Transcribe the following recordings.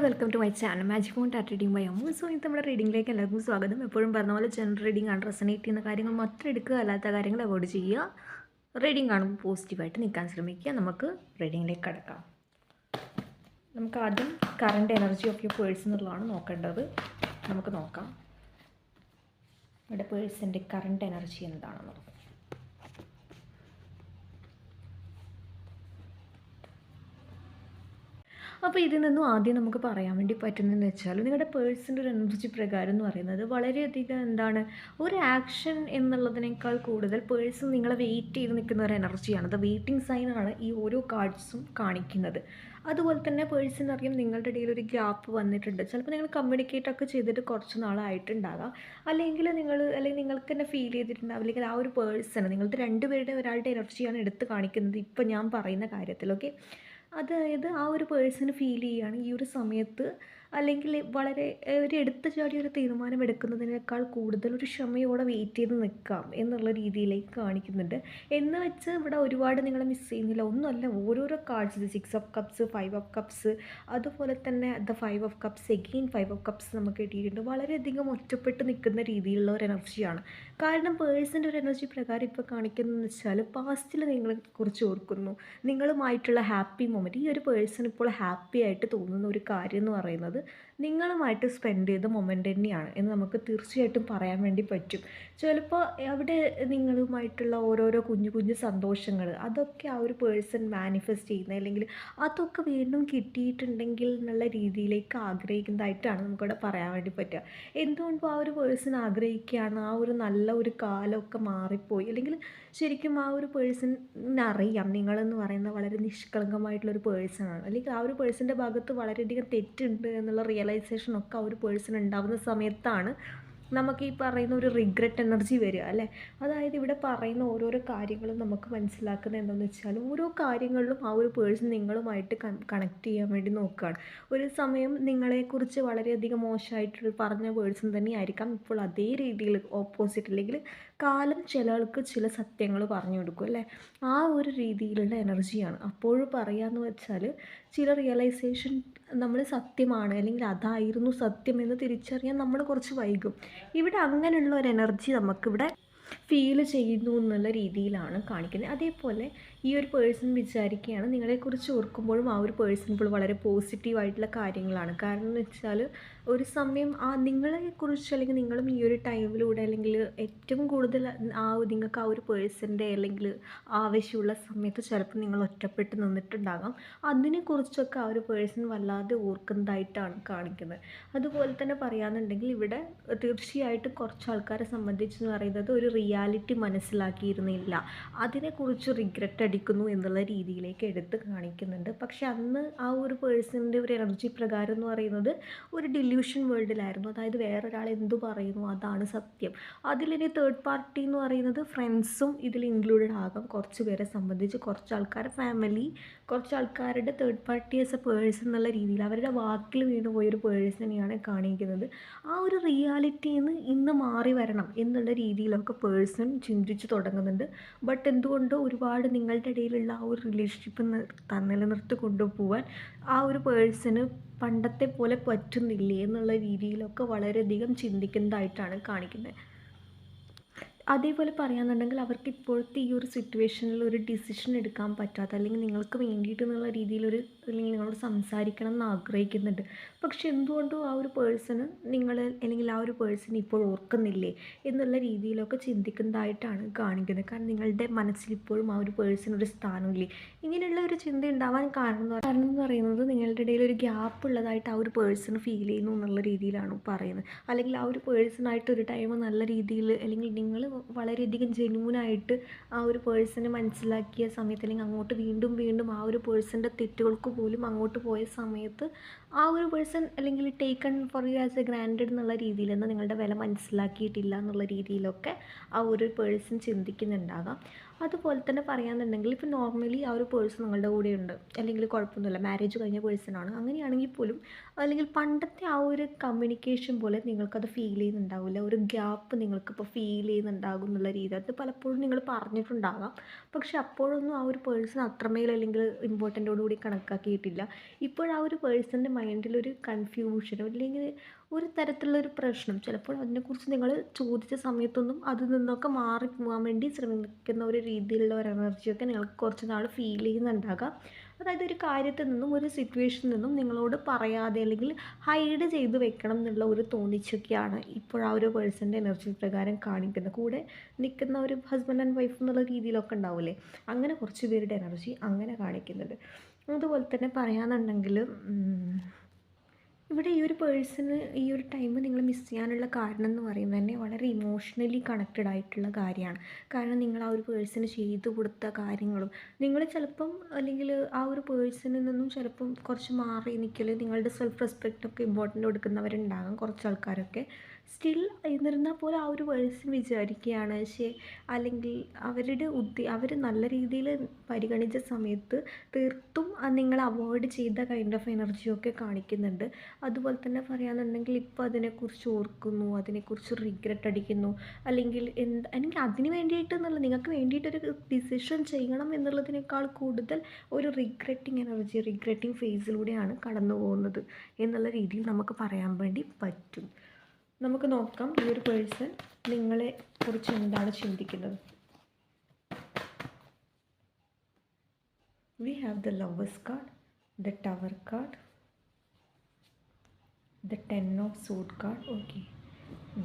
Welcome to my channel magic മോൺ ടാറ്റ് reading by Ammu. So ഇത് നമ്മുടെ റീഡിങ്ങിലേക്ക് എല്ലാവർക്കും സ്വാഗതം. എപ്പോഴും പറഞ്ഞ പോലെ ജനറൽ റീഡിംഗ് ആണ്. റെസനേറ്റ് ചെയ്യുന്ന കാര്യങ്ങൾ മാത്രം എടുക്കുക, അല്ലാത്ത കാര്യങ്ങൾ അവോയ്ഡ് ചെയ്യുക. റീഡിംഗ് കാണുമ്പോൾ പോസിറ്റീവായിട്ട് നിൽക്കാൻ ശ്രമിക്കുക. നമുക്ക് റീഡിങ്ങിലേക്ക് കടക്കാം. നമുക്ക് ആദ്യം current energy of your person എന്നുള്ളതാണ് നോക്കേണ്ടത്. നമുക്ക് നോക്കാം നമ്മുടെ പേഴ്സൻ്റെ കറണ്ട് എനർജി എന്താണെന്നുള്ളത്. അപ്പോൾ ഇതിൽ നിന്നും ആദ്യം നമുക്ക് പറയാൻ വേണ്ടി പറ്റുന്നതെന്ന് വെച്ചാൽ നിങ്ങളുടെ പേഴ്സൻ്റെ ഒരു എനർജി പ്രകാരം എന്ന് പറയുന്നത് വളരെയധികം ഒരു ആക്ഷൻ എന്നുള്ളതിനേക്കാൾ കൂടുതൽ പേഴ്സൺ നിങ്ങളെ വെയിറ്റ് ചെയ്ത് നിൽക്കുന്ന ഒരു എനർജിയാണ്. അത് വെയിറ്റിംഗ് സൈനാണ് ഈ ഓരോ കാർഡ്സും കാണിക്കുന്നത്. അതുപോലെ തന്നെ പേഴ്സൺ അറിയാം നിങ്ങളുടെ ഇടയിൽ ഒരു ഗ്യാപ്പ് വന്നിട്ടുണ്ട്. ചിലപ്പോൾ നിങ്ങൾ കമ്മ്യൂണിക്കേറ്റ് ഒക്കെ ചെയ്തിട്ട് കുറച്ച് നാളായിട്ടുണ്ടാകാം, അല്ലെങ്കിൽ നിങ്ങൾക്ക് തന്നെ ഫീൽ ചെയ്തിട്ടുണ്ടാവും, അല്ലെങ്കിൽ ആ ഒരു പേഴ്സൺ നിങ്ങളുടെ രണ്ടുപേരുടെ ഒരാളുടെ എനർജിയാണ് എടുത്ത് കാണിക്കുന്നത് ഇപ്പം ഞാൻ പറയുന്ന കാര്യത്തിൽ. ഓക്കെ, അതായത് ആ ഒരു പേഴ്സണ് ഫീൽ ചെയ്യുകയാണ് ഈ ഒരു സമയത്ത്, അല്ലെങ്കിൽ വളരെ ഒരു എടുത്തു ചാടി ഒരു തീരുമാനം എടുക്കുന്നതിനേക്കാൾ കൂടുതൽ ഒരു ക്ഷമയോടെ വെയിറ്റ് ചെയ്ത് നിൽക്കാം എന്നുള്ള രീതിയിലേക്ക് കാണിക്കുന്നുണ്ട്. എന്ന് വെച്ച് ഇവിടെ ഒരുപാട് നിങ്ങളെ മിസ് ചെയ്യുന്നില്ല, ഒന്നുമല്ല. ഓരോരോ cards 6 of cups, 5 of cups, അതുപോലെ തന്നെ the 5 of cups, again 5 of cups നമുക്ക് കിട്ടിയിട്ടുണ്ട്. വളരെയധികം ഒറ്റപ്പെട്ട് നിൽക്കുന്ന രീതിയിലുള്ള ഒരു എനർജിയാണ്. കാരണം പേഴ്സൻ്റെ ഒരു എനർജി പ്രകാരം ഇപ്പോൾ കാണിക്കുന്നതെന്ന് വെച്ചാൽ പാസ്റ്റിൽ നിങ്ങളെ കുറിച്ച് ഓർക്കുന്നു, നിങ്ങളുമായിട്ടുള്ള ഹാപ്പി മൊമെൻറ്റ്. ഈ ഒരു പേഴ്സൺ ഇപ്പോൾ ഹാപ്പി ആയിട്ട് തോന്നുന്ന ഒരു കാര്യം എന്ന് പറയുന്നത് നിങ്ങളുമായിട്ട് സ്പെൻഡ് ചെയ്ത മൊമെൻ്റ് തന്നെയാണ് എന്ന് നമുക്ക് തീർച്ചയായിട്ടും പറയാൻ വേണ്ടി പറ്റും. ചിലപ്പോൾ അവിടെ നിങ്ങളുമായിട്ടുള്ള ഓരോരോ കുഞ്ഞു കുഞ്ഞു സന്തോഷങ്ങൾ, അതൊക്കെ ആ ഒരു പേഴ്സൺ മാനിഫെസ്റ്റ് ചെയ്യുന്നത്, അല്ലെങ്കിൽ അതൊക്കെ വീണ്ടും കിട്ടിയിട്ടുണ്ടെങ്കിൽ എന്നുള്ള രീതിയിലേക്ക് ആഗ്രഹിക്കുന്നതായിട്ടാണ് നമുക്കിവിടെ പറയാൻ വേണ്ടി പറ്റുക. എന്തുകൊണ്ടും ആ ഒരു പേഴ്സൺ ആഗ്രഹിക്കുകയാണ് ആ ഒരു നല്ല ഒരു കാലമൊക്കെ മാറിപ്പോയി, അല്ലെങ്കിൽ ശരിക്കും ആ ഒരു പേഴ്സണിനറിയാം നിങ്ങളെന്ന് പറയുന്നത് വളരെ നിഷ്കളങ്കമായിട്ടുള്ളൊരു പേഴ്സണാണ്, അല്ലെങ്കിൽ ആ ഒരു പേഴ്സൻ്റെ ഭാഗത്ത് വളരെയധികം തെറ്റുണ്ട് എന്നുള്ള റിയലൈസേഷനൊക്കെ ആ ഒരു പേഴ്സൺ ഉണ്ടാകുന്ന സമയത്താണ് നമുക്ക് ഈ പറയുന്ന ഒരു റിഗ്രറ്റ് എനർജി വരിക, അല്ലേ? അതായത് ഇവിടെ പറയുന്ന ഓരോരോ കാര്യങ്ങളും നമുക്ക് മനസ്സിലാക്കുന്നത് എന്താണെന്ന് വെച്ചാൽ ഓരോ കാര്യങ്ങളിലും ആ ഒരു പേഴ്സൺ നിങ്ങളുമായിട്ട് കണക്ട് ചെയ്യാൻ വേണ്ടി നോക്കുകയാണ്. ഒരു സമയം നിങ്ങളെക്കുറിച്ച് വളരെയധികം മോശമായിട്ട് പറഞ്ഞ പേഴ്സൺ തന്നെയായിരിക്കാം ഇപ്പോൾ അതേ രീതിയിൽ ഓപ്പോസിറ്റ്, അല്ലെങ്കിൽ കാലം ചില ആൾക്ക് ചില സത്യങ്ങൾ പറഞ്ഞു കൊടുക്കും, അല്ലേ? ആ ഒരു രീതിയിലുള്ള എനർജിയാണ് അപ്പോഴും പറയാമെന്ന് വെച്ചാൽ ചില റിയലൈസേഷൻ നമ്മൾ സത്യമാണ്, അല്ലെങ്കിൽ അതായിരുന്നു സത്യം എന്ന് തിരിച്ചറിയാൻ നമ്മൾ കുറച്ച് വൈകും. ഇവിടെ അങ്ങനെയുള്ള ഒരു എനർജി നമുക്കിവിടെ ഫീൽ ചെയ്യുന്നു എന്നുള്ള രീതിയിലാണ് കാണിക്കുന്നത്. അതേപോലെ ഈ ഒരു പേഴ്സൺ വിചാരിക്കുകയാണ് നിങ്ങളെക്കുറിച്ച് ഓർക്കുമ്പോഴും ആ ഒരു പേഴ്സൺ ഇപ്പോൾ വളരെ പോസിറ്റീവായിട്ടുള്ള കാര്യങ്ങളാണ്. കാരണം എന്ന് വെച്ചാൽ ഒരു സമയം നിങ്ങളെക്കുറിച്ച്, അല്ലെങ്കിൽ നിങ്ങളും ഈ ഒരു ടൈമിലൂടെ, അല്ലെങ്കിൽ ഏറ്റവും കൂടുതൽ നിങ്ങൾക്ക് ആ ഒരു പേഴ്സൻ്റെ അല്ലെങ്കിൽ ആവശ്യമുള്ള സമയത്ത് ചിലപ്പോൾ നിങ്ങൾ ഒറ്റപ്പെട്ട് നിന്നിട്ടുണ്ടാകാം. അതിനെക്കുറിച്ചൊക്കെ ആ ഒരു പേഴ്സൺ വല്ലാതെ ഓർക്കുന്നതായിട്ടാണ് കാണിക്കുന്നത്. അതുപോലെ തന്നെ പറയുകയാണെന്നുണ്ടെങ്കിൽ ഇവിടെ തീർച്ചയായിട്ടും കുറച്ച് ആൾക്കാരെ സംബന്ധിച്ചെന്ന് പറയുന്നത് ഒരു റിയാലിറ്റി മനസ്സിലാക്കിയിരുന്നില്ല, അതിനെക്കുറിച്ച് റിഗ്രറ്റ് അടിക്കുന്നു എന്നുള്ള രീതിയിലേക്ക് എടുത്ത് കാണിക്കുന്നുണ്ട്. പക്ഷെ അന്ന് ആ ഒരു പേഴ്സണിൻ്റെ ഒരു എനർജി പ്രകാരം എന്ന് പറയുന്നത് ഒരു ഡില്യൂഷൻ വേൾഡിലായിരുന്നു. അതായത് വേറൊരാൾ എന്തു പറയുന്നു അതാണ് സത്യം. അതിലിനി തേർഡ് പാർട്ടി എന്ന് പറയുന്നത് ഫ്രണ്ട്സും ഇതിൽ ഇൻക്ലൂഡഡ് ആകാം. കുറച്ച് പേരെ സംബന്ധിച്ച് കുറച്ച് ആൾക്കാർ ഫാമിലി, കുറച്ച് ആൾക്കാരുടെ third party as A person എന്നുള്ള രീതിയിൽ അവരുടെ വാക്കിൽ വീണ് പോയൊരു പേഴ്സണെയാണ് കാണിക്കുന്നത്. ആ ഒരു റിയാലിറ്റിയിൽ നിന്ന് ഇന്ന് മാറി വരണം എന്നുള്ള രീതിയിലൊക്കെ പേഴ്സൺ ചിന്തിച്ച് തുടങ്ങുന്നുണ്ട്. ബട്ട് എന്തുകൊണ്ടോ ഒരുപാട് നിങ്ങളുടെ ഇടയിലുള്ള ആ ഒരു റിലേഷൻഷിപ്പ് നിലനിർത്തി കൊണ്ടുപോകാൻ ആ ഒരു പേഴ്സണ് പണ്ടത്തെ പോലെ പറ്റുന്നില്ലേ എന്നുള്ള രീതിയിലൊക്കെ വളരെയധികം ചിന്തിക്കുന്നതായിട്ടാണ് കാണിക്കുന്നത്. അതേപോലെ പറയുകയാണെന്നുണ്ടെങ്കിൽ അവർക്ക് ഇപ്പോഴത്തെ ഈ ഒരു സിറ്റുവേഷനിൽ ഒരു ഡിസിഷൻ എടുക്കാൻ പറ്റാത്ത, അല്ലെങ്കിൽ നിങ്ങൾക്ക് വേണ്ടിയിട്ട് എന്നുള്ള രീതിയിലൊരു, അല്ലെങ്കിൽ നിങ്ങളോട് സംസാരിക്കണം എന്ന് ആഗ്രഹിക്കുന്നുണ്ട്. പക്ഷെ എന്തുകൊണ്ടും ആ ഒരു പേഴ്സണ് അല്ലെങ്കിൽ ആ ഒരു പേഴ്സൺ ഇപ്പോൾ ഓർക്കുന്നില്ലേ എന്നുള്ള രീതിയിലൊക്കെ ചിന്തിക്കുന്നതായിട്ടാണ് കാണിക്കുന്നത്. കാരണം നിങ്ങളുടെ മനസ്സിൽ ഇപ്പോഴും ആ ഒരു പേഴ്സൺ ഒരു സ്ഥാനമില്ലേ, ഇങ്ങനെയുള്ള ഒരു ചിന്ത ഉണ്ടാവാൻ കാരണം എന്ന് പറയുന്നത് നിങ്ങളുടെ ഇടയിൽ ഒരു ഗ്യാപ്പ് ഉള്ളതായിട്ട് ആ ഒരു പേഴ്സൺ ഫീൽ ചെയ്യുന്നു എന്നുള്ള രീതിയിലാണ് പറയുന്നത്. അല്ലെങ്കിൽ ആ ഒരു പേഴ്സണായിട്ട് ഒരു ടൈം നല്ല രീതിയിൽ, അല്ലെങ്കിൽ നിങ്ങൾ വളരെയധികം ജെന്യൂനായിട്ട് ആ ഒരു പേഴ്സണെ മനസ്സിലാക്കിയ സമയത്ത്, അല്ലെങ്കിൽ അങ്ങോട്ട് വീണ്ടും വീണ്ടും ആ ഒരു പേഴ്സൻ്റെ തെറ്റുകൾക്ക് പോലും അങ്ങോട്ട് പോയ സമയത്ത് ആ ഒരു പേഴ്സൺ, അല്ലെങ്കിൽ taken for you as A granted എന്നുള്ള രീതിയിൽ നിങ്ങളുടെ വില മനസ്സിലാക്കിയിട്ടില്ല എന്നുള്ള രീതിയിലൊക്കെ ആ ഒരു പേഴ്സൺ ചിന്തിക്കുന്നുണ്ടാകാം. അതുപോലെ തന്നെ പറയാന്നുണ്ടെങ്കിൽ ഇപ്പോൾ നോർമലി ആ ഒരു പേഴ്സൺ നിങ്ങളുടെ കൂടെ ഉണ്ട്, അല്ലെങ്കിൽ കുഴപ്പമൊന്നുമില്ല, മാരേജ് കഴിഞ്ഞ പേഴ്സണാണ്, അങ്ങനെയാണെങ്കിൽ പോലും അല്ലെങ്കിൽ പണ്ടത്തെ ആ ഒരു കമ്മ്യൂണിക്കേഷൻ പോലെ നിങ്ങൾക്കത് ഫീൽ ചെയ്യുന്നുണ്ടാവില്ല. ഒരു ഗ്യാപ്പ് നിങ്ങൾക്കിപ്പോൾ ഫീൽ ചെയ്യുന്നുണ്ടാകും എന്നുള്ള രീതി അത് പലപ്പോഴും നിങ്ങൾ പറഞ്ഞിട്ടുണ്ടാകാം. പക്ഷെ അപ്പോഴൊന്നും ആ ഒരു പേഴ്സൺ അത്രമേൽ അല്ലെങ്കിൽ ഇമ്പോർട്ടൻറ്റോടുകൂടി കണക്കാക്കിയിട്ടില്ല. ഇപ്പോഴാ ഒരു പേഴ്സൻ്റെ മൈൻഡിലൊരു കൺഫ്യൂഷനും അല്ലെങ്കിൽ ഒരു തരത്തിലുള്ളൊരു പ്രശ്നം ചിലപ്പോൾ അതിനെക്കുറിച്ച് നിങ്ങൾ ചോദിച്ച സമയത്തൊന്നും അതിൽ നിന്നൊക്കെ മാറി പോകാൻ വേണ്ടി ശ്രമിക്കുന്ന ഒരു രീതിയിലുള്ള ഒരു എനർജിയൊക്കെ നിങ്ങൾക്ക് കുറച്ച് നാൾ ഫീൽ ചെയ്യുന്നുണ്ടാകാം. അതായത് ഒരു കാര്യത്തിൽ നിന്നും ഒരു സിറ്റുവേഷനിൽ നിന്നും നിങ്ങളോട് പറയാതെ അല്ലെങ്കിൽ ഹൈഡ് ചെയ്ത് വെക്കണം എന്നുള്ള ഒരു തോന്നിച്ചൊക്കെയാണ് ഇപ്പോൾ ആ ഒരു പേഴ്സൻ്റെ എനർജി പ്രകാരം കാണിക്കുന്നത്. കൂടെ നിൽക്കുന്ന ഒരു ഹസ്ബൻഡ് ആൻഡ് വൈഫ് എന്നുള്ള രീതിയിലൊക്കെ ഉണ്ടാവില്ലേ, അങ്ങനെ കുറച്ച് പേരുടെ എനർജി അങ്ങനെ കാണിക്കുന്നുണ്ട്. അതുപോലെ തന്നെ പറയാന്നുണ്ടെങ്കിൽ ഇവിടെ ഈ ഒരു പേഴ്സണ് ഈ ഒരു ടൈം നിങ്ങൾ മിസ് ചെയ്യാനുള്ള കാരണം എന്ന് പറയുന്നത് തന്നെ വളരെ ഇമോഷണലി കണക്റ്റഡ് ആയിട്ടുള്ള കാര്യമാണ്. കാരണം നിങ്ങൾ ആ ഒരു പേഴ്സണ് ചെയ്തു കൊടുത്ത കാര്യങ്ങളും നിങ്ങൾ ചിലപ്പം അല്ലെങ്കിൽ ആ ഒരു പേഴ്സണിൽ നിന്നും ചിലപ്പം കുറച്ച് മാറി നിൽക്കൽ, നിങ്ങളുടെ സെൽഫ് റെസ്പെക്റ്റൊക്കെ ഇമ്പോർട്ടൻ്റ് കൊടുക്കുന്നവരുണ്ടാകാം കുറച്ച് ആൾക്കാരൊക്കെ. സ്റ്റിൽ എന്നിരുന്നാൽ പോലും ആ ഒരു പേഴ്സൺ വിചാരിക്കുകയാണ് അല്ലെങ്കിൽ അവർ നല്ല രീതിയിൽ പരിഗണിച്ച സമയത്ത് തീർത്തും നിങ്ങളെ അവോയ്ഡ് ചെയ്ത കൈൻഡ് ഓഫ് എനർജിയൊക്കെ കാണിക്കുന്നുണ്ട്. അതുപോലെ തന്നെ പറയാന്നുണ്ടെങ്കിൽ ഇപ്പോൾ അതിനെക്കുറിച്ച് ഓർക്കുന്നു, അതിനെക്കുറിച്ച് റിഗ്രറ്റ് അടിക്കുന്നു, അല്ലെങ്കിൽ അല്ലെങ്കിൽ അതിന് വേണ്ടിയിട്ടെന്നുള്ള നിങ്ങൾക്ക് വേണ്ടിയിട്ടൊരു ഡിസിഷൻ ചെയ്യണം എന്നുള്ളതിനേക്കാൾ കൂടുതൽ ഒരു റിഗ്രറ്റിംഗ് ഫേസിലൂടെയാണ് കടന്നു പോകുന്നത് എന്നുള്ള രീതിയിൽ നമുക്ക് പറയാൻ വേണ്ടി പറ്റും. നമുക്ക് നോക്കാം ഈ ഒരു പേഴ്സൺ നിങ്ങളെ കുറിച്ച് എന്താണ് ചിന്തിക്കുന്നത്. We have the Lovers card, the Tower card, the Ten of Swords card, okay,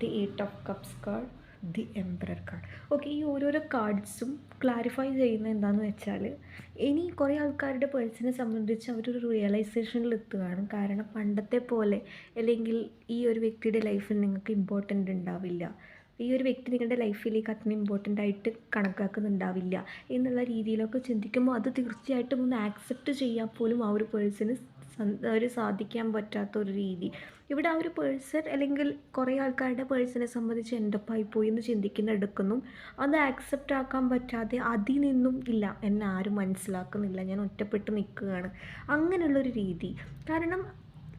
the Eight of Cups card, the Emperor card. Okay, ഈ ഓരോരോ കാർഡ്സും ക്ലാരിഫൈ ചെയ്യുന്നത് എന്താണെന്ന് വെച്ചാൽ ഇനി കുറേ ആൾക്കാരുടെ പേഴ്സണെ സംബന്ധിച്ച് അവരൊരു റിയലൈസേഷനിൽ എത്തുകയാണ്. കാരണം പണ്ടത്തെ പോലെ അല്ലെങ്കിൽ ഈ ഒരു വ്യക്തിയുടെ ലൈഫിൽ നിങ്ങൾക്ക് ഇമ്പോർട്ടൻ്റ് ഉണ്ടാവില്ല, ഈ ഒരു വ്യക്തി നിങ്ങളുടെ ലൈഫിലേക്ക് അത്ര ഇമ്പോർട്ടൻ്റ് ആയിട്ട് കണക്കാക്കുന്നുണ്ടാവില്ല എന്നുള്ള രീതിയിലൊക്കെ ചിന്തിക്കുമ്പോൾ അത് തീർച്ചയായിട്ടും ഒന്ന് ആക്സെപ്റ്റ് ചെയ്യാൻ പോലും ആ ഒരു പേഴ്സണ് സാധിക്കാൻ പറ്റാത്ത ഒരു രീതി. ഇവിടെ ആ ഒരു പേഴ്സൺ അല്ലെങ്കിൽ കുറേ ആൾക്കാരുടെ പേഴ്സണെ സംബന്ധിച്ച് എൻ്റപ്പായി പോയി എന്ന് എടുക്കുന്നു. അത് ആക്സെപ്റ്റ് ആക്കാൻ പറ്റാതെ അതിൽ നിന്നും ഇല്ല, എന്നെ ആരും മനസ്സിലാക്കുന്നില്ല, ഞാൻ ഒറ്റപ്പെട്ട് നിൽക്കുകയാണ്, അങ്ങനെയുള്ളൊരു രീതി. കാരണം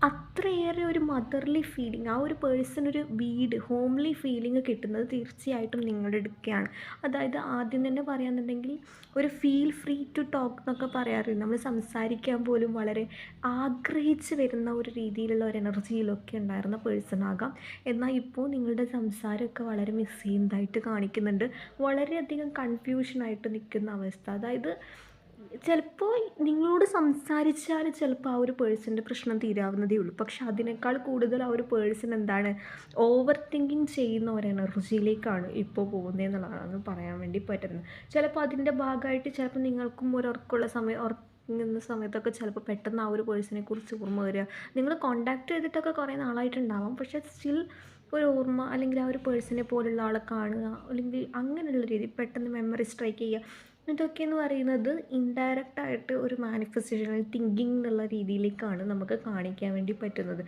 അത്രയേറെ ഒരു മദർലി ഫീലിംഗ്, ആ ഒരു പേഴ്സൺ ഒരു വീട് ഹോംലി ഫീലിംഗ് കിട്ടുന്നത് തീർച്ചയായിട്ടും നിങ്ങളുടെ അടുക്കെയാണ്. അതായത് ആദ്യം തന്നെ പറയാന്നുണ്ടെങ്കിൽ ഒരു ഫീൽ ഫ്രീ ടു ടോക്ക് എന്നൊക്കെ പറയാറില്ല, നമ്മൾ സംസാരിക്കാൻ പോലും വളരെ ആഗ്രഹിച്ച് വരുന്ന ഒരു രീതിയിലുള്ള ഒരു എനർജിയിലൊക്കെ ഉണ്ടായിരുന്ന പേഴ്സൺ ആകാം. എന്നാൽ ഇപ്പോൾ നിങ്ങളുടെ സംസാരമൊക്കെ വളരെ മിസ് ചെയ്യുന്നതായിട്ട് കാണിക്കുന്നുണ്ട്, വളരെയധികം കൺഫ്യൂഷനായിട്ട് നിൽക്കുന്ന അവസ്ഥ. അതായത് ചിലപ്പോൾ നിങ്ങളോട് സംസാരിച്ചാൽ ചിലപ്പോൾ ആ ഒരു പേഴ്സൻ്റെ പ്രശ്നം തീരാവുന്നതേ ഉള്ളൂ. പക്ഷെ അതിനേക്കാൾ കൂടുതൽ ആ ഒരു പേഴ്സൺ എന്താണ് ഓവർ തിങ്കിങ് ചെയ്യുന്ന ഒരു എനർജിയിലേക്കാണ് ഇപ്പോൾ പോകുന്നത് എന്നുള്ളതാണ് പറയാൻ വേണ്ടി പറ്റുന്നത്. ചിലപ്പോൾ അതിൻ്റെ ഭാഗമായിട്ട് ചിലപ്പോൾ നിങ്ങൾക്കും ഉറക്കമുള്ള സമയത്തൊക്കെ ചിലപ്പോൾ പെട്ടെന്ന് ആ ഒരു പേഴ്സണെ കുറിച്ച് ഓർമ്മ വരിക. നിങ്ങൾ കോണ്ടാക്ട് ചെയ്തിട്ടൊക്കെ കുറേ നാളായിട്ടുണ്ടാവാം, പക്ഷേ സ്റ്റിൽ ഒരു ഓർമ്മ അല്ലെങ്കിൽ ആ ഒരു പേഴ്സണെ പോലുള്ള ആളെ കാണുക അല്ലെങ്കിൽ അങ്ങനെയുള്ള രീതി പെട്ടെന്ന് മെമ്മറി സ്ട്രൈക്ക് ചെയ്യുക, ഇതൊക്കെയെന്ന് പറയുന്നത് ഇൻഡയറക്റ്റായിട്ട് ഒരു മാനിഫെസ്റ്റേഷൻ തിങ്കിങ് എന്നുള്ള രീതിയിലേക്കാണ് നമുക്ക് കാണിക്കാൻ വേണ്ടി പറ്റുന്നത്.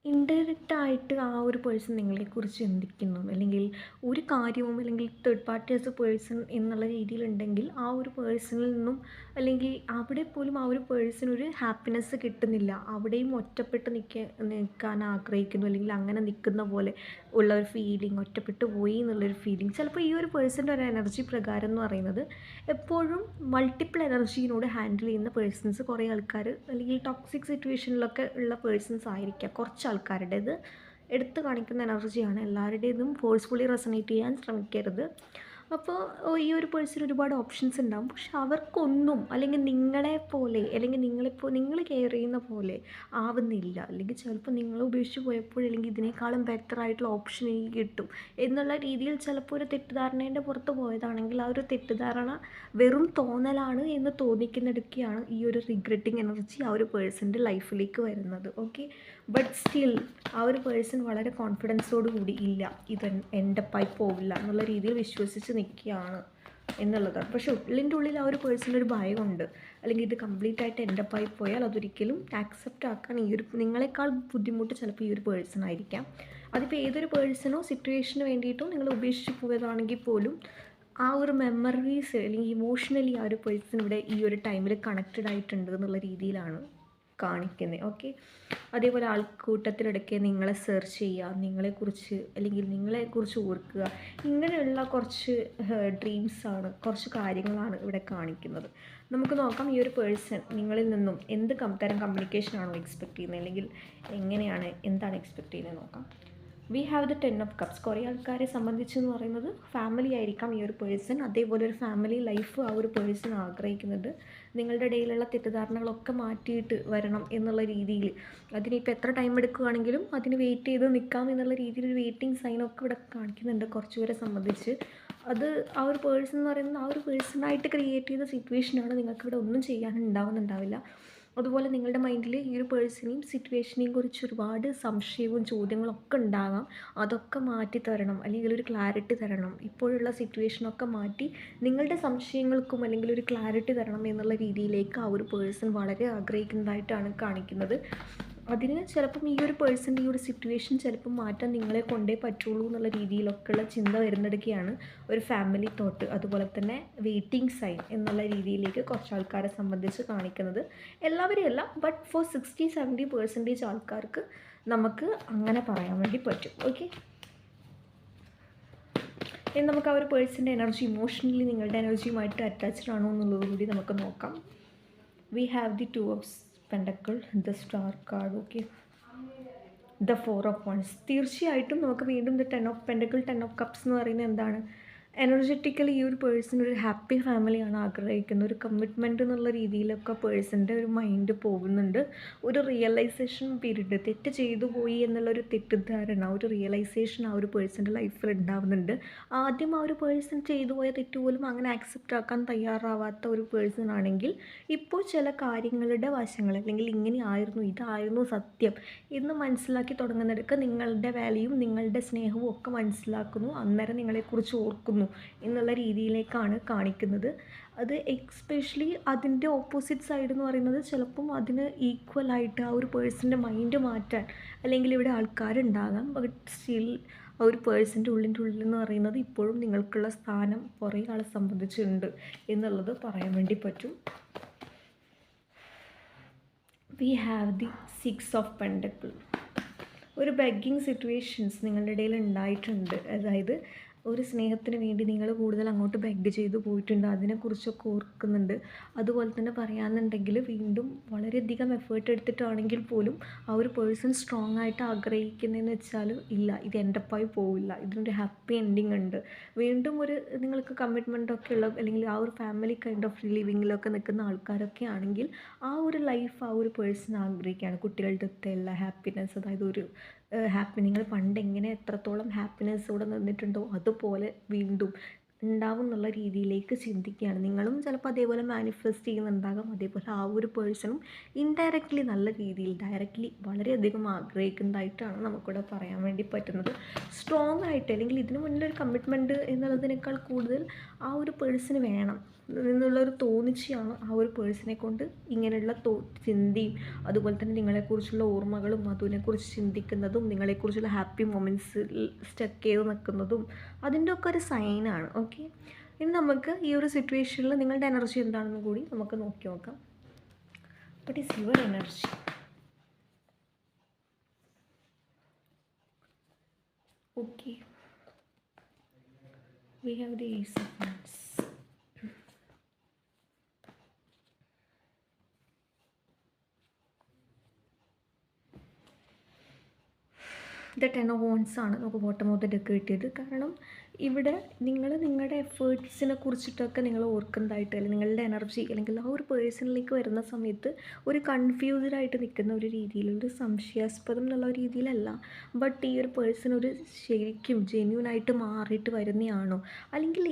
ഇൻഡയറക്റ്റായിട്ട് ആ ഒരു പേഴ്സൺ നിങ്ങളെക്കുറിച്ച് ചിന്തിക്കുന്നു അല്ലെങ്കിൽ ഒരു കാര്യവും അല്ലെങ്കിൽ third party as A person എന്നുള്ള രീതിയിലുണ്ടെങ്കിൽ ആ ഒരു പേഴ്സണിൽ നിന്നും അല്ലെങ്കിൽ അവിടെ പോലും ആ ഒരു പേഴ്സൺ ഒരു ഹാപ്പിനെസ് കിട്ടുന്നില്ല, അവിടെയും ഒറ്റപ്പെട്ട് നിൽക്കാൻ ആഗ്രഹിക്കുന്നു അല്ലെങ്കിൽ അങ്ങനെ നിൽക്കുന്ന പോലെ ഉള്ള ഒരു ഫീലിംഗ്, ഒറ്റപ്പെട്ടു പോയി എന്നുള്ളൊരു ഫീലിംഗ്. ചിലപ്പോൾ ഈ ഒരു പേഴ്സൻ്റെ ഒരു എനർജി പ്രകാരം എന്ന് പറയുന്നത് എപ്പോഴും മൾട്ടിപ്പിൾ എനർജീനോട് ഹാൻഡിൽ ചെയ്യുന്ന പേഴ്സൺസ് കുറേ ആൾക്കാർ അല്ലെങ്കിൽ ടോക്സിക് സിറ്റുവേഷനിലൊക്കെ ഉള്ള പേഴ്സൺസ് ആയിരിക്കാം. കുറച്ച് ആൾക്കാരുടേത് എടുത്തു കാണിക്കുന്ന എനർജിയാണ്, എല്ലാവരുടേതും ഫോഴ്സ്ഫുള്ളി റെസണേറ്റ് ചെയ്യാൻ ശ്രമിക്കരുത്. അപ്പോൾ ഈ ഒരു പേഴ്സൺ ഒരുപാട് ഓപ്ഷൻസ് ഉണ്ടാകും, പക്ഷെ അവർക്കൊന്നും അല്ലെങ്കിൽ നിങ്ങളെപ്പോലെ അല്ലെങ്കിൽ നിങ്ങൾ കെയർ ചെയ്യുന്ന പോലെ ആവുന്നില്ല. അല്ലെങ്കിൽ ചിലപ്പോൾ നിങ്ങൾ ഉപേക്ഷിച്ച് പോയപ്പോഴല്ലെങ്കിൽ ഇതിനേക്കാളും ബെറ്റർ ആയിട്ടുള്ള ഓപ്ഷൻ എനിക്ക് കിട്ടും എന്നുള്ള രീതിയിൽ ചിലപ്പോൾ ഒരു തെറ്റിദ്ധാരണേൻ്റെ പുറത്ത് പോയതാണെങ്കിൽ ആ ഒരു തെറ്റിദ്ധാരണ വെറും തോന്നലാണ് എന്ന് തോന്നിക്കുന്നിടയ്ക്കാണ് ഈ ഒരു റിഗ്രറ്റിംഗ് എനർജി ആ ഒരു പേഴ്സൻ്റെ ലൈഫിലേക്ക് വരുന്നത്. ഓക്കെ, ബട്ട് സ്റ്റിൽ ആ ഒരു പേഴ്സൺ വളരെ കോൺഫിഡൻസോട് കൂടി ഇല്ല, ഇത് എൻ്റെ പായി പോവില്ല എന്നുള്ള രീതിയിൽ വിശ്വസിച്ച് നിൽക്കുകയാണ് എന്നുള്ളതാണ്. പക്ഷെ ഉള്ളിൻ്റെ ഉള്ളിൽ ആ ഒരു പേഴ്സണൊരു ഭയമുണ്ട്, അല്ലെങ്കിൽ ഇത് കംപ്ലീറ്റ് ആയിട്ട് എൻ്റെ പായി പോയാൽ അതൊരിക്കലും ആക്സെപ്റ്റ് ആക്കാൻ ഈ ഒരു നിങ്ങളെക്കാൾ ബുദ്ധിമുട്ട് ചിലപ്പോൾ ഈ ഒരു പേഴ്സൺ ആയിരിക്കാം. അതിപ്പോൾ ഏതൊരു പേഴ്സണോ സിറ്റുവേഷന് വേണ്ടിയിട്ടോ നിങ്ങൾ ഉപേക്ഷിച്ച് പോയതാണെങ്കിൽ പോലും ആ ഒരു മെമ്മറീസ് അല്ലെങ്കിൽ ഇമോഷണലി ആ ഒരു പേഴ്സൺ ഇവിടെ ഈ ഒരു ടൈമിൽ കണക്റ്റഡ് ആയിട്ടുണ്ട് എന്നുള്ള രീതിയിലാണ് കാണിക്കുന്നത്. ഓക്കെ, അതേപോലെ ആൾക്കൂട്ടത്തിലിടയ്ക്ക് നിങ്ങളെ സെർച്ച് ചെയ്യുക, നിങ്ങളെക്കുറിച്ച് അല്ലെങ്കിൽ നിങ്ങളെക്കുറിച്ച് ഓർക്കുക, ഇങ്ങനെയുള്ള കുറച്ച് ഡ്രീംസാണ്, കുറച്ച് കാര്യങ്ങളാണ് ഇവിടെ കാണിക്കുന്നത്. നമുക്ക് നോക്കാം ഈ ഒരു പേഴ്സൺ നിങ്ങളിൽ നിന്നും എന്ത് തരം കമ്മ്യൂണിക്കേഷനാണോ എക്സ്പെക്റ്റ് ചെയ്യുന്നത്, അല്ലെങ്കിൽ എങ്ങനെയാണ് എന്താണ് എക്സ്പെക്റ്റ് ചെയ്യുന്നത് നോക്കാം. We have the 10 of Cups. കുറേ ആൾക്കാരെ സംബന്ധിച്ചെന്ന് പറയുന്നത് ഫാമിലി ആയിരിക്കാം ഈ ഒരു പേഴ്സൺ. അതേപോലെ ഒരു ഫാമിലി ലൈഫ് ആ ഒരു പേഴ്സൺ ആഗ്രഹിക്കുന്നുണ്ട്. നിങ്ങളുടെ ഇടയിലുള്ള തെറ്റിദ്ധാരണകളൊക്കെ മാറ്റിയിട്ട് വരണം എന്നുള്ള രീതിയിൽ, അതിനിപ്പോൾ എത്ര ടൈം എടുക്കുകയാണെങ്കിലും അതിന് വെയിറ്റ് ചെയ്ത് നിൽക്കാം എന്നുള്ള രീതിയിൽ ഒരു വെയിറ്റിംഗ് സൈനൊക്കെ ഇവിടെ കാണിക്കുന്നുണ്ട് കുറച്ചുപേരെ സംബന്ധിച്ച്. അത് ആ ഒരു പേഴ്സൺ എന്ന് പറയുന്നത് ആ ഒരു പേഴ്സണായിട്ട് ക്രിയേറ്റ് ചെയ്ത സിറ്റുവേഷനാണ്. നിങ്ങൾക്കിവിടെ ഒന്നും ചെയ്യാനുണ്ടാവുന്നുണ്ടാവില്ല. അതുപോലെ നിങ്ങളുടെ മൈൻഡിൽ ഈ ഒരു പേഴ്സണെയും സിറ്റുവേഷനെയും കുറിച്ച് ഒരുപാട് സംശയവും ചോദ്യങ്ങളൊക്കെ ഉണ്ടാകാം. അതൊക്കെ മാറ്റി തരണം, അല്ലെങ്കിൽ ഒരു ക്ലാരിറ്റി തരണം. ഇപ്പോഴുള്ള സിറ്റുവേഷനൊക്കെ മാറ്റി നിങ്ങളുടെ സംശയങ്ങൾക്കും അല്ലെങ്കിൽ ഒരു ക്ലാരിറ്റി തരണം എന്നുള്ള രീതിയിലേക്ക് ആ ഒരു പേഴ്സൺ വളരെ ആഗ്രഹിക്കുന്നതായിട്ടാണ് കാണിക്കുന്നത്. അതിന് ചിലപ്പം ഈ ഒരു പേഴ്സൻ്റെ ഈ ഒരു സിറ്റുവേഷൻ ചിലപ്പം മാറ്റാൻ നിങ്ങളെ കൊണ്ടേ പറ്റുള്ളൂ എന്നുള്ള രീതിയിലൊക്കെയുള്ള ചിന്ത വരുന്നിടയ്ക്കാണ് ഒരു ഫാമിലി തോട്ട്, അതുപോലെ തന്നെ വെയിറ്റിംഗ് സൈൻ എന്നുള്ള രീതിയിലേക്ക് കുറച്ച് ആൾക്കാരെ സംബന്ധിച്ച് കാണിക്കുന്നത്. എല്ലാവരെയും അല്ല, ബട്ട് ഫോർ 60-70% ആൾക്കാർക്ക് നമുക്ക് അങ്ങനെ പറയാൻ വേണ്ടി പറ്റും. ഓക്കെ, ഇനി നമുക്ക് ആ ഒരു പേഴ്സൻ്റെ എനർജി ഇമോഷണലി നിങ്ങളുടെ എനർജിയുമായിട്ട് അറ്റാച്ച്ഡ് ആണോ എന്നുള്ളത് കൂടി നമുക്ക് നോക്കാം. We have the 2 of Pentacles, the star card. Okay, the 4 of Wands. തീർച്ചയായിട്ടും നമുക്ക് വീണ്ടും the 10 of Pentacles, 10 of Cups എന്ന് പറയുന്നത് എന്താണ്? എനർജറ്റിക്കലി ഈ ഒരു പേഴ്സൺ ഒരു ഹാപ്പി ഫാമിലിയാണ് ആഗ്രഹിക്കുന്നത്. ഒരു കമ്മിറ്റ്മെൻറ്റ് എന്നുള്ള രീതിയിലൊക്കെ പേഴ്സൻ്റെ ഒരു മൈൻഡ് പോകുന്നുണ്ട്. ഒരു റിയലൈസേഷൻ പീരീഡ്, തെറ്റ് ചെയ്തു പോയി എന്നുള്ളൊരു തെറ്റിദ്ധാരണ, ഒരു റിയലൈസേഷൻ ആ ഒരു പേഴ്സൻ്റെ ലൈഫിൽ ഉണ്ടാകുന്നുണ്ട്. ആദ്യം ആ ഒരു പേഴ്സൺ ചെയ്തു പോയ തെറ്റ് പോലും അങ്ങനെ ആക്സെപ്റ്റ് ആക്കാൻ തയ്യാറാവാത്ത ഒരു പേഴ്സൺ ആണെങ്കിൽ ഇപ്പോൾ ചില കാര്യങ്ങളുടെ വശങ്ങൾ, അല്ലെങ്കിൽ ഇങ്ങനെയായിരുന്നു, ഇതായിരുന്നു സത്യം എന്ന് മനസ്സിലാക്കി തുടങ്ങുന്നിടക്ക് നിങ്ങളുടെ വാല്യൂവും നിങ്ങളുടെ സ്നേഹവും ഒക്കെ മനസ്സിലാക്കുന്നു. അന്നേരം നിങ്ങളെക്കുറിച്ച് ഓർക്കുന്നു എന്നുള്ള രീതിയിലേക്കാണ് കാണിക്കുന്നത്. അത് എക്സ്പെഷ്യലി അതിൻ്റെ ഓപ്പോസിറ്റ് സൈഡ് എന്ന് പറയുന്നത് ചിലപ്പം അതിന് ഈക്വലായിട്ട് ആ ഒരു പേഴ്സൻ്റെ മൈൻഡ് മാറ്റാൻ അല്ലെങ്കിൽ ഇവിടെ ആൾക്കാരുണ്ടാകാം. ബട്ട് സ്റ്റിൽ ആ ഒരു പേഴ്സൻ്റെ ഉള്ളിൽ എന്ന് പറയുന്നത് ഇപ്പോഴും നിങ്ങൾക്കുള്ള സ്ഥാനം കുറേ ആളെ സംബന്ധിച്ചുണ്ട് എന്നുള്ളത് പറയാൻ വേണ്ടി പറ്റും. We have the 6 of Pentacles. ഒരു ബെഗ്ഗിങ് സിറ്റുവേഷൻസ് നിങ്ങളുടെ ഇടയിൽ ഉണ്ടായിട്ടുണ്ട്. അതായത് ഒരു സ്നേഹത്തിന് വേണ്ടി നിങ്ങൾ കൂടുതൽ അങ്ങോട്ട് ബെഗ് ചെയ്തു പോയിട്ടുണ്ട്, അതിനെക്കുറിച്ചൊക്കെ ഓർക്കുന്നുണ്ട്. അതുപോലെ തന്നെ പറയാമെന്നുണ്ടെങ്കിൽ വീണ്ടും വളരെയധികം എഫേർട്ട് എടുത്തിട്ടാണെങ്കിൽ പോലും ആ ഒരു പേഴ്സൺ സ്ട്രോങ് ആയിട്ട് ആഗ്രഹിക്കുന്നതെന്ന് വെച്ചാൽ ഇല്ല, ഇത് എൻ്റെപ്പായി പോവില്ല, ഇതിനൊരു ഹാപ്പി എൻഡിങ് ഉണ്ട്. വീണ്ടും ഒരു നിങ്ങൾക്ക് കമ്മിറ്റ്മെൻറ്റൊക്കെ ഉള്ള, അല്ലെങ്കിൽ ആ ഒരു ഫാമിലി കൈൻഡ് ഓഫ് ലിവിങ്ങിലൊക്കെ നിൽക്കുന്ന ആൾക്കാരൊക്കെ ആണെങ്കിൽ ആ ഒരു ലൈഫ് ആ ഒരു പേഴ്സൺ ആഗ്രഹിക്കുകയാണ്. കുട്ടികളുടെ അടുത്തുള്ള ഹാപ്പിനെസ്, അതായത് ഒരു നിങ്ങൾ പണ്ട് എങ്ങനെ എത്രത്തോളം ഹാപ്പിനെസ്സോടെ നിന്നിട്ടുണ്ടോ അതുപോലെ വീണ്ടും ഉണ്ടാവും എന്നുള്ള രീതിയിലേക്ക് ചിന്തിക്കുകയാണ്. നിങ്ങളും ചിലപ്പോൾ അതേപോലെ മാനിഫെസ്റ്റ് ചെയ്യുന്നുണ്ടാകാം. അതേപോലെ ആ ഒരു പേഴ്സണും ഇൻഡയറക്റ്റ്ലി നല്ല രീതിയിൽ, ഡയറക്റ്റ്ലി വളരെയധികം ആഗ്രഹിക്കുന്നതായിട്ടാണ് നമുക്കിവിടെ പറയാൻ വേണ്ടി പറ്റുന്നത്. സ്ട്രോങ് ആയിട്ട്, അല്ലെങ്കിൽ ഇതിനു മുന്നിൽ ഒരു കമ്മിറ്റ്മെൻറ്റ് എന്നുള്ളതിനേക്കാൾ കൂടുതൽ ആ ഒരു പേഴ്സണ് വേണം എന്നുള്ളൊരു തോന്നിച്ചാണ് ആ ഒരു പേഴ്സണെ കൊണ്ട് ഇങ്ങനെയുള്ള ചിന്തയും അതുപോലെ തന്നെ നിങ്ങളെക്കുറിച്ചുള്ള ഓർമ്മകളും അതിനെക്കുറിച്ച് ചിന്തിക്കുന്നതും നിങ്ങളെക്കുറിച്ചുള്ള ഹാപ്പി മൊമെൻറ്റ്സിൽ സ്റ്റക്ക് ചെയ്ത് നിൽക്കുന്നതും അതിൻ്റെ ഒക്കെ ഒരു സൈനാണ്. ഓക്കെ, ഇനി നമുക്ക് ഈ ഒരു സിറ്റുവേഷനിൽ നിങ്ങളുടെ എനർജി എന്താണെന്ന് കൂടി നമുക്ക് നോക്കി നോക്കാം. But is your energy? Okay, we have the Ace of Wands. The 10 of Wands ആണ് നമുക്ക് ബോട്ടം ഓഫ് ദ ഡെക്ക് കിട്ടിയത്. കാരണം ഇവിടെ നിങ്ങൾ നിങ്ങളുടെ എഫേർട്സിനെ കുറിച്ചിട്ടൊക്കെ നിങ്ങൾ ഓർക്കുന്നതായിട്ട്, അല്ലെങ്കിൽ നിങ്ങളുടെ എനർജി അല്ലെങ്കിൽ ആ ഒരു പേഴ്സണിലേക്ക് വരുന്ന സമയത്ത് ഒരു കൺഫ്യൂസ്ഡ് ആയിട്ട് നിൽക്കുന്ന ഒരു രീതിയിൽ, ഒരു സംശയാസ്പദം എന്നുള്ള രീതിയിലല്ല, ബട്ട് ഈ ഒരു പേഴ്സൺ ഒരു ശരിക്കും ജെന്യൂനായിട്ട് മാറിയിട്ട് വരുന്നതാണോ, അല്ലെങ്കിൽ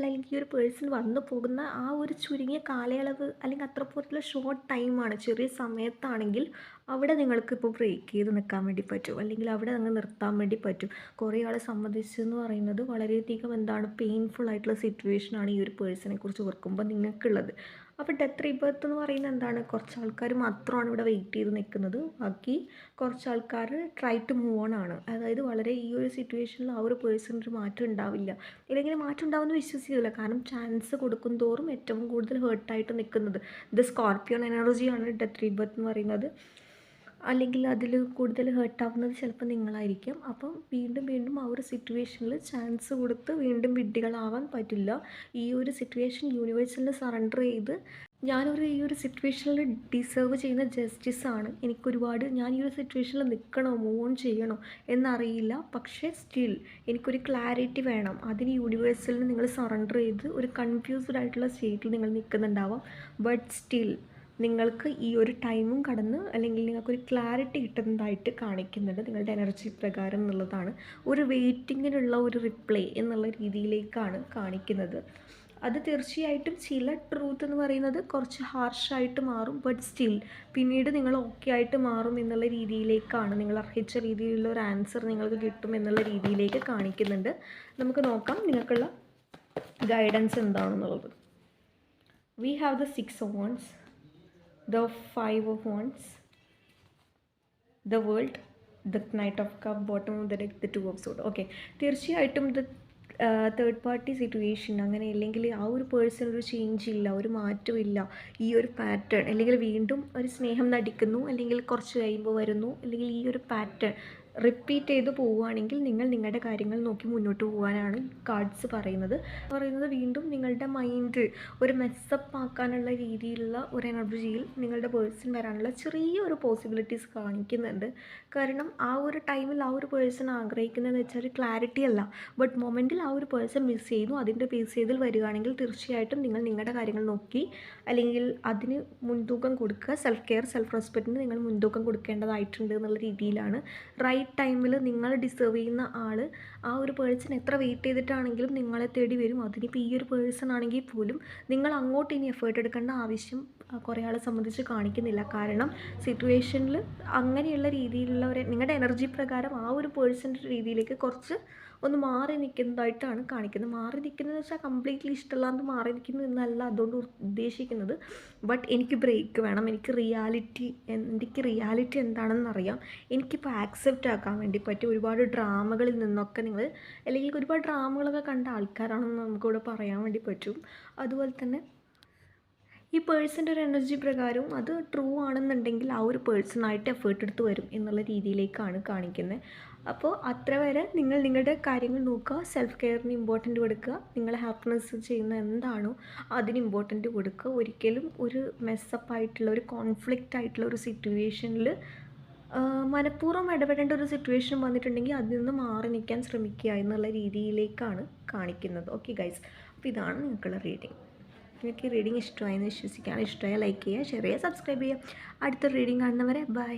അല്ലെങ്കിൽ ഈ ഒരു പേഴ്സൺ വന്നു പോകുന്ന ആ ഒരു ചുരുങ്ങിയ കാലയളവ്, അല്ലെങ്കിൽ അത്ര പോലുള്ള ഷോർട്ട് ടൈമാണ്, ചെറിയ സമയത്താണെങ്കിൽ അവിടെ നിങ്ങൾക്കിപ്പോൾ ബ്രേക്ക് ചെയ്ത് നിൽക്കാൻ വേണ്ടി പറ്റും, അല്ലെങ്കിൽ അവിടെ അങ്ങ് നിർത്താൻ വേണ്ടി പറ്റും. കുറേ ആളെ സംബന്ധിച്ചെന്ന് പറയുന്നത് വളരെയധികം പെയിൻഫുൾ ആയിട്ടുള്ള സിറ്റുവേഷനാണ് ഈ ഒരു പേഴ്സണെ കുറിച്ച് ഓർക്കുമ്പോൾ നിങ്ങൾക്കുള്ളത്. അപ്പോൾ ഡെത്ത് റീബർത്ത് എന്ന് പറയുന്നത് എന്താണ്? കുറച്ച് ആൾക്കാർ മാത്രമാണ് ഇവിടെ വെയിറ്റ് ചെയ്ത് നിൽക്കുന്നത്. ബാക്കി കുറച്ച് ആൾക്കാർ ട്രൈ ടു മൂവ് ഓൺ ആണ്. അതായത് വളരെ ഈ ഒരു സിറ്റുവേഷനിൽ ആ ഒരു പേഴ്സണിന് ഒരു മാറ്റം ഉണ്ടാവില്ല. ഇല്ലെങ്കിൽ മാറ്റം ഉണ്ടാവുമെന്ന് വിശ്വസിക്കില്ല. കാരണം ചാൻസ് കൊടുക്കും തോറും ഏറ്റവും കൂടുതൽ ഹേർട്ടായിട്ട് നിൽക്കുന്നത് ഇത് സ്കോർപ്പിയോൺ എനർജിയാണ് ഡെത്ത് റീബർത്ത് എന്ന് പറയുന്നത്. അല്ലെങ്കിൽ അതിൽ കൂടുതൽ ഹേർട്ടാവുന്നത് ചിലപ്പോൾ നിങ്ങളായിരിക്കും. അപ്പം വീണ്ടും വീണ്ടും ആ ഒരു സിറ്റുവേഷനിൽ ചാൻസ് കൊടുത്ത് വീണ്ടും വിഡ്ഢികളാവാൻ പറ്റില്ല. ഈ ഒരു സിറ്റുവേഷൻ യൂണിവേഴ്സിന് സറണ്ടർ ചെയ്ത് ഈ ഒരു സിറ്റുവേഷനിൽ ഡിസേർവ് ചെയ്യുന്ന ജസ്റ്റിസാണ്. ഞാൻ ഈ ഒരു സിറ്റുവേഷനിൽ നിൽക്കണോ മൂവ് ഓൺ ചെയ്യണോ എന്നറിയില്ല. പക്ഷേ സ്റ്റിൽ എനിക്കൊരു ക്ലാരിറ്റി വേണം. അതിന് യൂണിവേഴ്സലിന് നിങ്ങൾ സറണ്ടർ ചെയ്ത് ഒരു കൺഫ്യൂസ്ഡ് ആയിട്ടുള്ള സ്റ്റേറ്റിൽ നിങ്ങൾ നിൽക്കുന്നുണ്ടാവാം. ബട്ട് സ്റ്റിൽ നിങ്ങൾക്ക് ഈ ഒരു ടൈമും കടന്ന് അല്ലെങ്കിൽ നിങ്ങൾക്കൊരു ക്ലാരിറ്റി കിട്ടുന്നതായിട്ട് കാണിക്കുന്നുണ്ട് നിങ്ങളുടെ എനർജി പ്രകാരം എന്നുള്ളതാണ്. ഒരു വെയിറ്റിങ്ങിനുള്ള ഒരു റിപ്ലൈ എന്നുള്ള രീതിയിലേക്കാണ് കാണിക്കുന്നത്. അത് തീർച്ചയായിട്ടും ചില ട്രൂത്ത് എന്ന് പറയുന്നത് കുറച്ച് ഹാർഷായിട്ട് മാറും. ബട്ട് സ്റ്റിൽ പിന്നീട് നിങ്ങൾ ഓക്കെ ആയിട്ട് മാറും എന്നുള്ള രീതിയിലേക്കാണ്, നിങ്ങൾ അർഹിച്ച രീതിയിലുള്ള ഒരു ആൻസർ നിങ്ങൾക്ക് കിട്ടും എന്നുള്ള രീതിയിലേക്ക് കാണിക്കുന്നുണ്ട്. നമുക്ക് നോക്കാം നിങ്ങൾക്കുള്ള ഗൈഡൻസ് എന്താണെന്നുള്ളത്. We have the 6 of Wands, the 5 of Wands, the World, the Knight of Cup, bottom of the deck, the 2 of Swords. Okay, തീർച്ചയായിട്ടും ഇത് തേർഡ് പാർട്ടി സിറ്റുവേഷൻ അങ്ങനെ അല്ലെങ്കിൽ ആ ഒരു പേഴ്സൺ ഒരു ചേഞ്ച് ഇല്ല, ഒരു മാറ്റവും ഇല്ല. ഈ ഒരു പാറ്റേൺ അല്ലെങ്കിൽ വീണ്ടും ഒരു സ്നേഹം നടിക്കുന്നു, അല്ലെങ്കിൽ കുറച്ച് കഴിയുമ്പോൾ വരുന്നു, അല്ലെങ്കിൽ ഈ ഒരു പാറ്റേൺ റിപ്പീറ്റ് ചെയ്ത് പോവുകയാണെങ്കിൽ നിങ്ങൾ നിങ്ങളുടെ കാര്യങ്ങൾ നോക്കി മുന്നോട്ട് പോകാനാണ് കാർഡ്സ് പറയുന്നത്. വീണ്ടും നിങ്ങളുടെ മൈൻഡ് ഒരു മെസ്സപ്പ് ആക്കാനുള്ള രീതിയിലുള്ള ഒരു എനർജിയിൽ നിങ്ങളുടെ പേഴ്സൺ വരാനുള്ള ചെറിയൊരു പോസിബിലിറ്റീസ് കാണിക്കുന്നുണ്ട്. കാരണം ആ ഒരു ടൈമിൽ ആ ഒരു പേഴ്സൺ ആഗ്രഹിക്കുന്നതെന്ന് വെച്ചാൽ ഒരു ക്ലാരിറ്റി അല്ല. ബട്ട് മൊമെൻറ്റിൽ ആ ഒരു പേഴ്സൺ മിസ് ചെയ്യുന്നു. അതിൻ്റെ ബേസ് ചെയ്തിൽ വരികയാണെങ്കിൽ തീർച്ചയായിട്ടും നിങ്ങൾ നിങ്ങളുടെ കാര്യങ്ങൾ നോക്കി അല്ലെങ്കിൽ അതിന് മുൻതൂക്കം കൊടുക്കുക. സെൽഫ് കെയർ, സെൽഫ് റെസ്പെക്റ്റിന് നിങ്ങൾ മുൻതൂക്കം കൊടുക്കേണ്ടതായിട്ടുണ്ട് എന്നുള്ള രീതിയിലാണ്. റൈറ്റ് ടൈമിൽ നിങ്ങൾ ഡിസേർവ് ചെയ്യുന്ന ആൾ, ആ ഒരു പേഴ്സൺ എത്ര വെയിറ്റ് ചെയ്തിട്ടാണെങ്കിലും നിങ്ങളെ തേടി വരും. അതിനിപ്പോൾ ഈ ഒരു പേഴ്സൺ ആണെങ്കിൽ പോലും നിങ്ങൾ അങ്ങോട്ട് ഇനി എഫേർട്ട് എടുക്കേണ്ട ആവശ്യം കുറേ ആളെ സംബന്ധിച്ച് കാണിക്കുന്നില്ല. കാരണം സിറ്റുവേഷനിൽ അങ്ങനെയുള്ള രീതിയിലുള്ള നിങ്ങളുടെ എനർജി പ്രകാരം ആ ഒരു പേഴ്സൻ്റെ രീതിയിലേക്ക് കുറച്ച് ഒന്ന് മാറി നിൽക്കുന്നതായിട്ടാണ് കാണിക്കുന്നത്. മാറി നിൽക്കുന്നത് വെച്ചാൽ കംപ്ലീറ്റ്ലി ഇഷ്ടമല്ലാണ്ട് മാറി നിൽക്കുന്നു എന്നല്ല അതുകൊണ്ട് ഉദ്ദേശിക്കുന്നത്. ബട്ട് എനിക്ക് ബ്രേക്ക് വേണം, എനിക്ക് റിയാലിറ്റി എന്താണെന്നറിയാം, എനിക്കിപ്പോൾ ആക്സെപ്റ്റ് ആക്കാൻ വേണ്ടി പറ്റും. ഒരുപാട് ഡ്രാമകളിൽ നിന്നൊക്കെ നിങ്ങൾ അല്ലെങ്കിൽ ഒരുപാട് ഡ്രാമകളൊക്കെ കണ്ട ആൾക്കാരാണെന്ന് നമുക്കിവിടെ പറയാൻ വേണ്ടി പറ്റും. അതുപോലെ തന്നെ ഈ പേഴ്സൻ്റെ ഒരു എനർജി പ്രകാരവും അത് ട്രൂ ആണെന്നുണ്ടെങ്കിൽ ആ ഒരു പേഴ്സണായിട്ട് എഫേർട്ട് എടുത്ത് വരും എന്നുള്ള രീതിയിലേക്കാണ് കാണിക്കുന്നത്. അപ്പോൾ അത്ര വരെ നിങ്ങൾ നിങ്ങളുടെ കാര്യങ്ങൾ നോക്കുക, സെൽഫ് കെയറിന് ഇമ്പോർട്ടൻറ്റ് കൊടുക്കുക, നിങ്ങളെ ഹാപ്പിനെസ് ചെയ്യുന്ന എന്താണോ അതിന് ഇമ്പോർട്ടൻറ്റ് കൊടുക്കുക. ഒരിക്കലും ഒരു മെസ്സപ്പായിട്ടുള്ള ഒരു കോൺഫ്ലിക്റ്റ് ആയിട്ടുള്ള ഒരു സിറ്റുവേഷനിൽ മനഃപൂർവ്വം ഇടപെടേണ്ട ഒരു സിറ്റുവേഷൻ വന്നിട്ടുണ്ടെങ്കിൽ അതിൽ നിന്ന് മാറി നിൽക്കാൻ ശ്രമിക്കുക എന്നുള്ള രീതിയിലേക്കാണ് കാണിക്കുന്നത്. ഓക്കെ ഗൈസ്, അപ്പോൾ ഇതാണ് നിങ്ങൾക്കുള്ള റീഡിങ്. നിങ്ങൾക്ക് ഈ റീഡിങ് ഇഷ്ടമായെന്ന് വിശ്വസിക്കുകയാണ്. ഇഷ്ടമായ ലൈക്ക് ചെയ്യുക, ഷെയർ ചെയ്യുക, സബ്സ്ക്രൈബ് ചെയ്യുക. അടുത്ത റീഡിങ് കാണുന്നവരെ ബൈ.